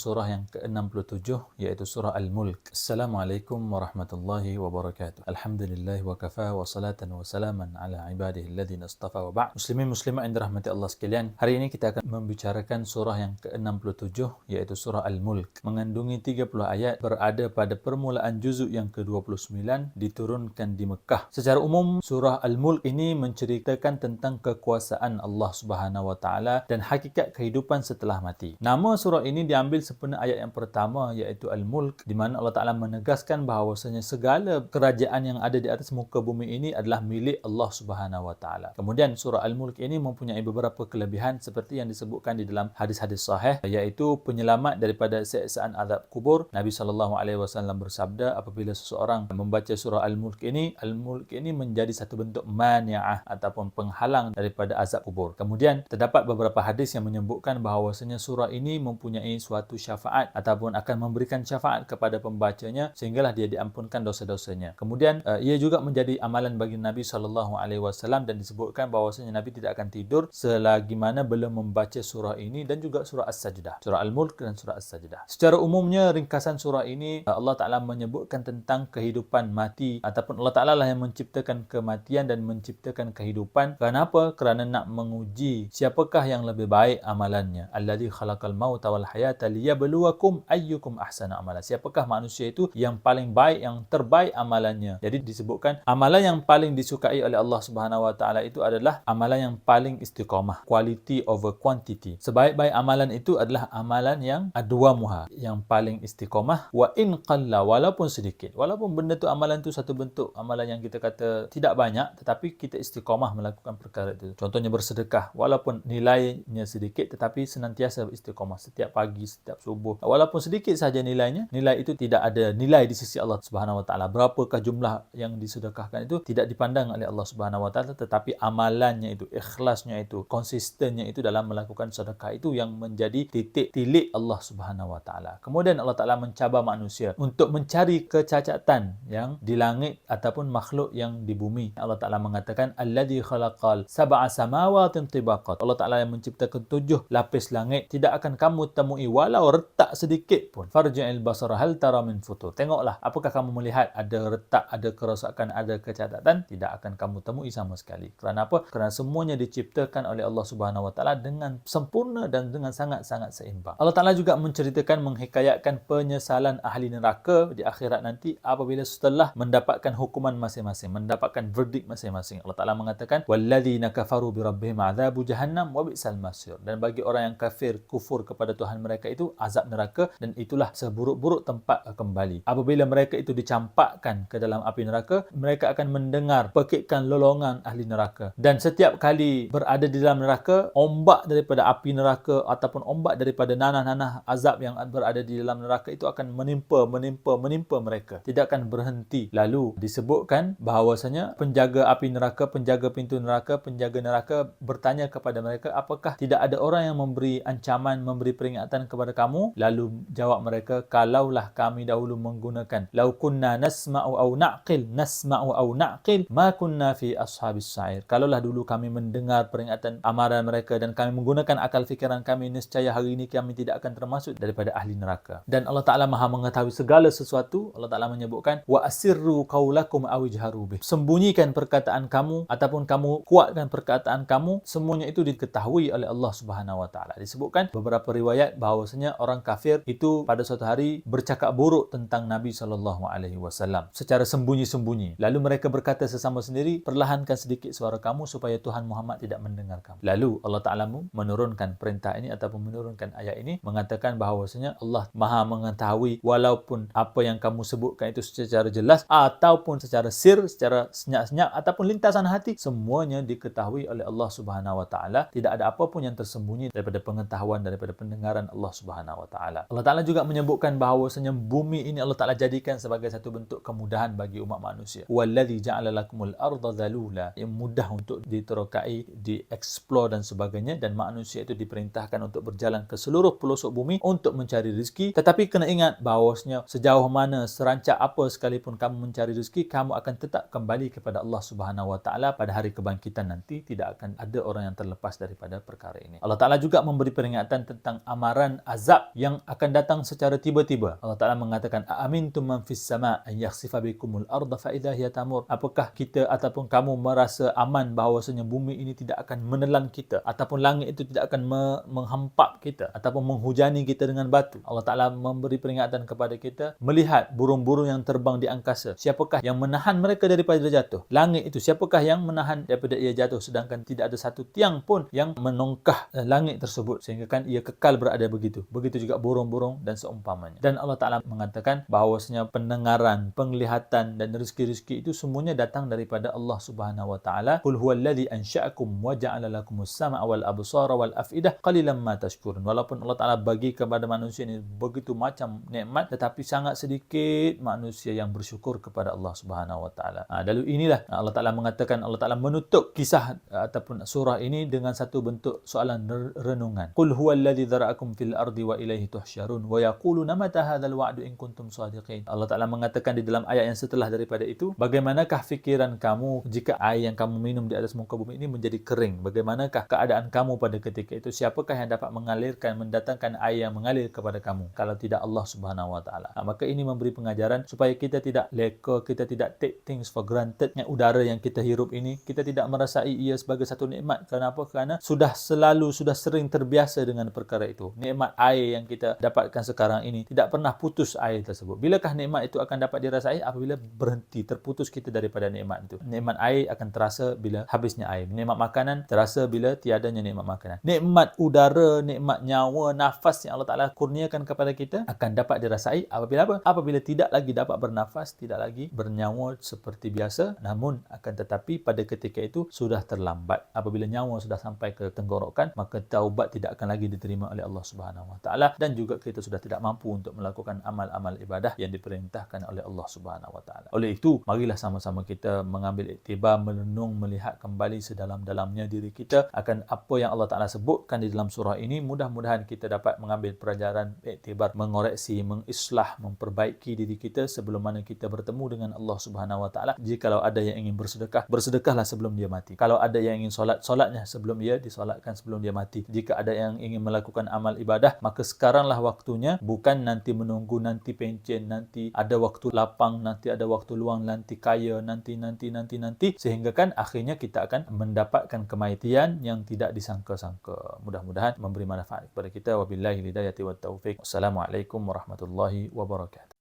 surah yang ke-67 iaitu surah Al-Mulk. Assalamualaikum warahmatullahi wabarakatuh. Alhamdulillah wa kafa wa salatan wa salaman ala ibadihi alladhina istafa wa ba'd. Muslimin muslimat yang dirahmati Allah sekalian, hari ini kita akan membicarakan surah yang ke-67 iaitu surah Al-Mulk. Mengandungi 30 ayat, berada pada permulaan juzuk yang ke-29, diturunkan di Mekah. Secara umum, surah Al-Mulk ini menceritakan tentang kekuasaan Allah Subhanahu wa taala dan hakikat kehidupan setelah mati. Nama surah ini diambil sempena ayat yang pertama iaitu Al-Mulk, di mana Allah Taala menegaskan bahawasanya segala kerajaan yang ada di atas muka bumi ini adalah milik Allah Subhanahu wa taala. Kemudian surah Al-Mulk ini mempunyai beberapa kelebihan seperti yang disebutkan di dalam hadis-hadis sahih, iaitu penyelamat daripada siksaan azab kubur. Nabi SAW bersabda, apabila seseorang membaca surah Al-Mulk ini menjadi satu bentuk mani'ah ataupun penghalang daripada azab kubur. Kemudian terdapat beberapa hadis yang menyebutkan bahawasanya surah ini mempunyai suatu syafaat ataupun akan memberikan syafaat kepada pembacanya sehinggalah dia diampunkan dosa-dosanya. Kemudian ia juga menjadi amalan bagi Nabi SAW dan disebutkan bahawasanya Nabi tidak akan tidur selagi mana belum membaca surah ini dan juga surah As-Sajdah, surah Al-Mulk dan surah As-Sajdah. Secara umumnya ringkasan surah ini Allah Taala menyebutkan tentang kehidupan mati ataupun Allah Taala lah yang menciptakan kematian dan menciptakan kehidupan. Kenapa? Kerana nak menguji siapakah yang lebih baik amalannya. Alladzi khalaqal mauta wal hayata liyabluwakum ayyukum ahsanu amala. Siapakah manusia itu yang paling baik, yang terbaik amalannya. Jadi disebutkan amalan yang paling disukai oleh Allah Subhanahu wa taala itu adalah amalan yang paling istiqamah, quality over quantity. Sebaik-baik amalan itu adalah amalan yang adwamuha, yang paling istiqamah, wa in qalla, walaupun sedikit. Walaupun benda tu amalan tu satu bentuk amalan yang kita kata tidak banyak, tetapi kita istiqamah melakukan perkara itu. Contohnya bersedekah, walaupun nilainya sedikit tetapi senantiasa istiqamah setiap pagi, setiap subuh. Walaupun sedikit saja nilainya, nilai itu tidak ada nilai di sisi Allah Subhanahu wa taala. Berapakah jumlah yang disedekahkan itu tidak dipandang oleh Allah Subhanahu wa taala, tetapi amalannya itu, ikhlasnya itu, konsistennya itu dalam melakukan sedekah itu yang menjadi titik tilik Allah Subhanahu wa taala. Kemudian Allah Taala mencabar manusia untuk mencari kecacatan yang di langit ataupun makhluk yang di bumi. Allah Taala mengatakan alladzi khalaqal sab'a samawatin tibaqat. Allah Taala yang menciptakan 7 lapis langit, tidak akan kamu temui walau retak sedikit pun. Farji'il basara hal tara min futur. Tengoklah, apakah kamu melihat ada retak, ada kerosakan, ada kecacatan? Tidak akan kamu temui sama sekali. Kerana apa? Kerana semuanya diciptakan oleh Allah Subhanahu wa taala dengan sempurna dan dengan sangat-sangat seimbang. Allah Taala juga menceritakan, menghikayatkan penyesalan ahli neraka di akhirat nanti apabila setelah mendapatkan hukuman masing-masing, mendapatkan verdict masing-masing. Allah Taala mengatakan walladzina kafaru bi rabbihim adzabu jahannam wa bi'sal masir. Dan bagi orang yang kafir, kufur kepada Tuhan mereka itu azab neraka dan itulah seburuk-buruk tempat kembali. Apabila mereka itu dicampakkan ke dalam api neraka, mereka akan mendengar pekikan lolongan ahli neraka. Dan setiap kali berada di dalam neraka, ombak daripada api neraka ataupun ombak daripada nanah-nanah azab yang berada di dalam neraka itu akan menimpa mereka. Tidak akan berhenti. Lalu disebutkan bahawasanya penjaga api neraka, penjaga pintu neraka, penjaga neraka bertanya kepada mereka, apakah tidak ada orang yang memberi ancaman, memberi peringatan kepada kamu? Lalu jawab mereka, kalaulah kami dahulu menggunakan lau kunna nasma'u au na'qil ma kunna fi ashabis sa'ir. Kalaulah dulu kami mendengar peringatan amaran mereka dan kami menggunakan akal fikiran kami, niscaya hari ini kami tidak akan termasuk daripada ahli neraka. Dan Allah Taala Maha mengetahui segala sesuatu. Allah Taala menyebutkan wa asirru qaulakum aw ijharu bih. Sembunyikan perkataan kamu ataupun kamu kuatkan perkataan kamu, semuanya itu diketahui oleh Allah Subhanahu wa taala. Disebutkan beberapa riwayat bahawasanya orang kafir itu pada suatu hari bercakap buruk tentang Nabi SAW secara sembunyi-sembunyi. Lalu mereka berkata sesama sendiri, perlahankan sedikit suara kamu supaya Tuhan Muhammad tidak mendengar kamu. Lalu Allah Taala menurunkan perintah ini ataupun menurunkan ayat ini mengatakan bahawasanya Allah Maha mengetahui walaupun apa yang kamu sebutkan itu secara jelas ataupun secara sir, secara senyap-senyap ataupun lintasan hati, semuanya diketahui oleh Allah Subhanahu wa taala. Tidak ada apapun yang tersembunyi daripada pengetahuan, daripada pendengaran Allah Subhanahu wa taala. Allah Taala juga menyebutkan bahawasanya bumi ini Allah Taala jadikan sebagai satu bentuk kemudahan bagi umat manusia. Wallazi ja'ala lakumul arda dzalula, yang mudah untuk diterokai, dieksplor dan sebagainya, dan manusia itu diperintahkan untuk berjalan ke seluruh pelosok bumi untuk mencari rezeki. Tetapi kena ingat bahawasanya sejauh mana, serancak apa sekalipun kamu mencari rezeki, kamu akan tetap kembali kepada Allah Subhanahu wa taala pada hari kebangkitan nanti. Tidak akan ada orang yang terlepas daripada perkara ini. Allah Taala juga memberi peringatan tentang amaran azab azab yang akan datang secara tiba-tiba. Allah Ta'ala mengatakan, "Aamintum man fis sama' an yakhsifa bikumul arda fa idza hiya tamur." Apakah kita ataupun kamu merasa aman bahawasanya bumi ini tidak akan menelan kita, ataupun langit itu tidak akan menghempap kita ataupun menghujani kita dengan batu? Allah Ta'ala memberi peringatan kepada kita melihat burung-burung yang terbang di angkasa. Siapakah yang menahan mereka daripada jatuh? Langit itu siapakah yang menahan daripada ia jatuh, sedangkan tidak ada satu tiang pun yang menongkah langit tersebut sehingga kan ia kekal berada begitu. Begitu juga burung-burung dan seumpamanya. Dan Allah Ta'ala mengatakan bahawasanya pendengaran, penglihatan dan rezeki-rezeki itu semuanya datang daripada Allah Subhanahu wa taala. Qul huwallazi ansha'akum wa ja'ala lakumus sam'a wal absara wal afidah qalilan ma tashkurun. Walaupun Allah Ta'ala bagi kepada manusia ini begitu macam nikmat, tetapi sangat sedikit manusia yang bersyukur kepada Allah Subhanahu wa taala. Lalu inilah Allah Ta'ala mengatakan, Allah Ta'ala menutup kisah ataupun surah ini dengan satu bentuk soalan renungan. Qul huwallazi dzara'akum fil ardi wa ilaihi tuhsyarun wa yaquluna mata hadzal wa'du in kuntum shadiqin. Allah Ta'ala mengatakan di dalam ayat yang setelah daripada itu, bagaimanakah fikiran kamu jika air yang kamu minum di atas muka bumi ini menjadi kering? Bagaimanakah keadaan kamu pada ketika itu? Siapakah yang dapat mengalirkan, mendatangkan air yang mengalir kepada kamu kalau tidak Allah Subhanahu wa taala? Maka ini memberi pengajaran supaya kita tidak leka, kita tidak take things for granted. Yang udara yang kita hirup ini, kita tidak merasai ia sebagai satu nikmat. Kenapa? Kerana sudah sering terbiasa dengan perkara itu. Nikmat air yang kita dapatkan sekarang ini tidak pernah putus air tersebut. Bilakah nikmat itu akan dapat dirasai? Apabila berhenti, terputus kita daripada nikmat itu. Nikmat air akan terasa bila habisnya air. Nikmat makanan terasa bila tiadanya nikmat makanan. Nikmat udara, nikmat nyawa, nafas yang Allah Ta'ala kurniakan kepada kita akan dapat dirasai apabila apa? Apabila tidak lagi dapat bernafas, tidak lagi bernyawa seperti biasa, namun akan tetapi pada ketika itu sudah terlambat. Apabila nyawa sudah sampai ke tenggorokan, maka taubat tidak akan lagi diterima oleh Allah Subhanahu wa taala, dan juga kita sudah tidak mampu untuk melakukan amal-amal ibadah yang diperintahkan oleh Allah Subhanahu wa taala. Oleh itu, marilah sama-sama kita mengambil iktibar, merenung, melihat kembali sedalam-dalamnya diri kita akan apa yang Allah Ta'ala sebutkan di dalam surah ini. Mudah-mudahan kita dapat mengambil pelajaran, iktibar, mengoreksi, mengislah, memperbaiki diri kita sebelum mana kita bertemu dengan Allah Subhanahu wa taala. Jikalau ada yang ingin bersedekah, bersedekahlah sebelum dia mati. Kalau ada yang ingin solat, solatnya sebelum dia disolatkan, sebelum dia mati. Jika ada yang ingin melakukan amal ibadah, maka sekaranglah waktunya, bukan nanti menunggu, nanti pencen, nanti ada waktu lapang, nanti ada waktu luang, nanti kaya, nanti, sehingga kan akhirnya kita akan mendapatkan kematian yang tidak disangka-sangka. Mudah-mudahan memberi manfaat kepada kita. Wabillahi hidayati wat taufiq. Wassalamualaikum warahmatullahi wabarakatuh.